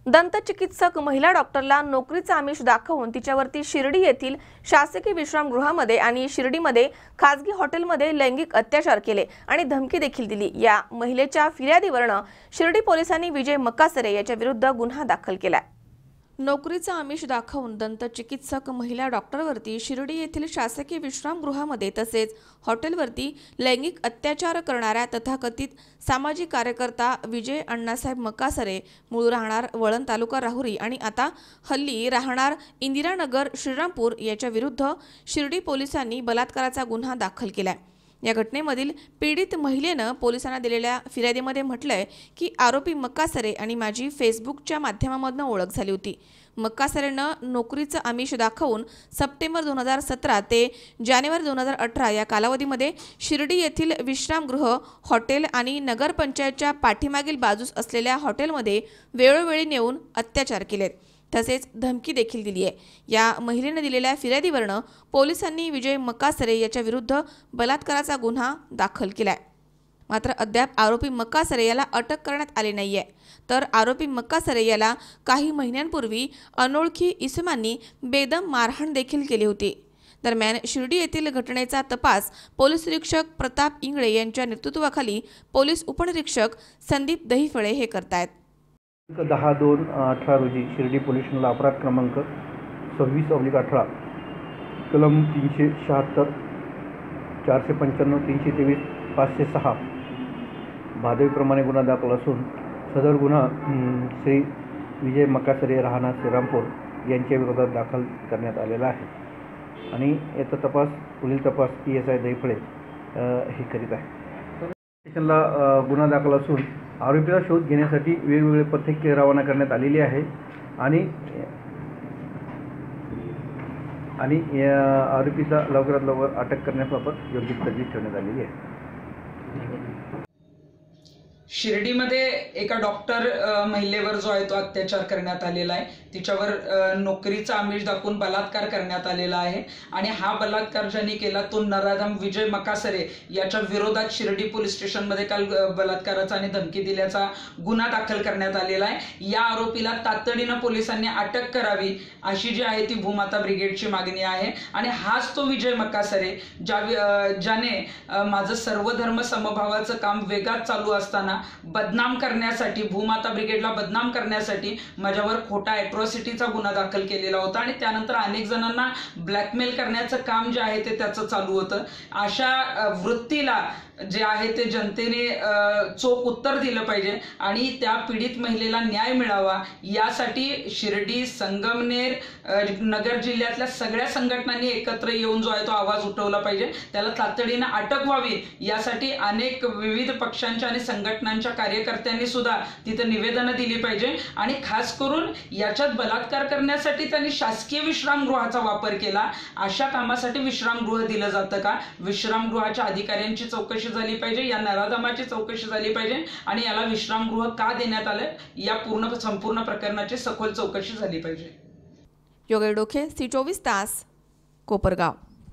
दंतचिकित्सक महिला डॉक्टरला नोकरीचं आमिष दाखवून तिच्यावरती शिर्डी येथील शासकीय विश्रामगृहामध्ये आणि शिर्डीमध्ये खासगी हॉटेलमध्ये लैंगिक अत्याचार केले आणि धमकी देखील दिली। या महिलेच्या फिर्यादीवरून शिर्डी पोलिसांनी विजय मक्कासरे याच्या विरुद्ध गुन्हा दाखल केला। नोकरीचं आमिष दाखवून दंतचिकित्सक महिला डॉक्टरवरती शिर्डी येथील शासकीय विश्रामगृहामध्ये तसेच हॉटेलवरती लैंगिक अत्याचार करणाऱ्या तथाकथित सामाजिक कार्यकर्ता विजय अण्णासाहेब मक्कासरे, मूळ राहणार वळण तालुका राहुरी आणि आता हल्ली राहणार इंदिरानगर श्रीरामपूर याच्या विरुद्ध शिर्डी पोलिसांनी बलात्काराचा गुन्हा दाखल केलाय। या घटनेमधील पीडित महिलेनं पोलिसांना दिलेल्या फिर्यादीमध्ये म्हटलंय की आरोपी मक्कासरे आणि माझी फेसबुकच्या माध्यमामधून ओळख झाली होती। मक्कासरेनं नोकरीचं आमिष दाखवून सप्टेंबर 2017 ते जानेवारी 2018 या कालावधीमध्ये शिर्डी येथील विश्रामगृह, हॉटेल आणि नगरपंचायतच्या पाठीमागील बाजूस असलेल्या हॉटेलमध्ये वेळोवेळी नेऊन अत्याचार केलेत तसेच धमकी देखील दिली आहे। या महिलेने दिलेल्या फिर्यादीवरून पोलिसांनी विजय मक्कासरे याच्या विरुद्ध बलात्काराचा गुन्हा दाखल केलाय। मात्र अद्याप आरोपी मक्कासरे याला अटक करण्यात आली नाहीये। तर आरोपी मक्कासरे याला काही महिन्यांपूर्वी अनोळखी इसमांनी बेदम मारहाण देखील केली होती। दरम्यान शिर्डी येथील घटनेचा तपास पोलीस निरीक्षक प्रताप इंगळे यांच्या नेतृत्वाखाली पोलीस उपनिरीक्षक संदीप दहिफळे हे करतायत। 10/2/18 रोजी शिर्डी पोलीस स्टेशनला अपराध क्रमांक 26/18 कलम 376, 495, 323, 506 भादवीप्रमाणे गुन्हा दाखल असून सदर गुन्हा श्री विजय मक्कासरे राहणार श्रीरामपूर यांच्या विरोधात दाखल करण्यात आलेला आहे आणि याचा तपास पुढील तपास PSI दहिफळे हे करीत आहे। स्टेशनला गुन्हा दाखल असून आरोपीला शोध घेण्यासाठी वेगवेगळे पथके रवाना करण्यात आलेली आहे आणि आरोपीला लवकरात लवकर अटक करण्याबाबत योग्य तरतूद ठेवण्यात आलेली आहे। शिर्डीमध्ये एका डॉक्टर महिलेवर जो आहे तो अत्याचार करण्यात आलेला आहे, तिच्यावर नोकरीचा आमिष दाखवून बलात्कार करण्यात आलेला आहे आणि हा बलात्कार ज्यांनी केला तो नराधम विजय मक्कासरे याच्या विरोधात शिर्डी पोलीस स्टेशनमध्ये काल बलात्काराचा आणि धमकी दिल्याचा गुन्हा दाखल करण्यात आलेला आहे। या आरोपीला तातडीनं पोलिसांनी अटक करावी अशी जी आहे ती भूमाता ब्रिगेडची मागणी आहे आणि हाच तो विजय मक्कासरे ज्याने माझं सर्वधर्म समभावाचं काम वेगात चालू असताना बदनाम करण्यासाठी, भूमाता ब्रिगेडला बदनाम करण्यासाठी माझ्यावर खोटा अॅट्रॉसिटीचा गुन्हा दाखल केलेला होता आणि त्यानंतर अनेक जणांना ब्लॅकमेल करण्याचं काम जे आहे ते त्याचं चालू होतं। अशा वृत्तीला जे आहे ते जनतेने चोख उत्तर दिलं पाहिजे आणि त्या पीडित महिलेला न्याय मिळावा यासाठी शिर्डी, संगमनेर, नगर जिल्ह्यातल्या सगळ्या संघटनांनी एकत्र येऊन जो आहे तो आवाज उठवला पाहिजे। त्याला तातडीनं अटक व्हावी यासाठी अनेक विविध पक्षांच्या आणि संघटनांच्या कार्यकर्त्यांनी सुद्धा तिथे निवेदनं दिली पाहिजे आणि खास करून याच्यात बलात्कार करण्यासाठी त्यांनी शासकीय विश्रामगृहाचा वापर केला। अशा कामासाठी विश्रामगृह दिलं जातं का? विश्रामगृहाच्या अधिकाऱ्यांची चौकशी झाली पाहिजे, या नराधमाची चौकशी झाली पाहिजे आणि याला विश्रामगृह का देण्यात आले या संपूर्ण प्रकरणाची सखोल चौकशी झाली पाहिजे। योगेश डोके, C24 तास, कोपरगाव।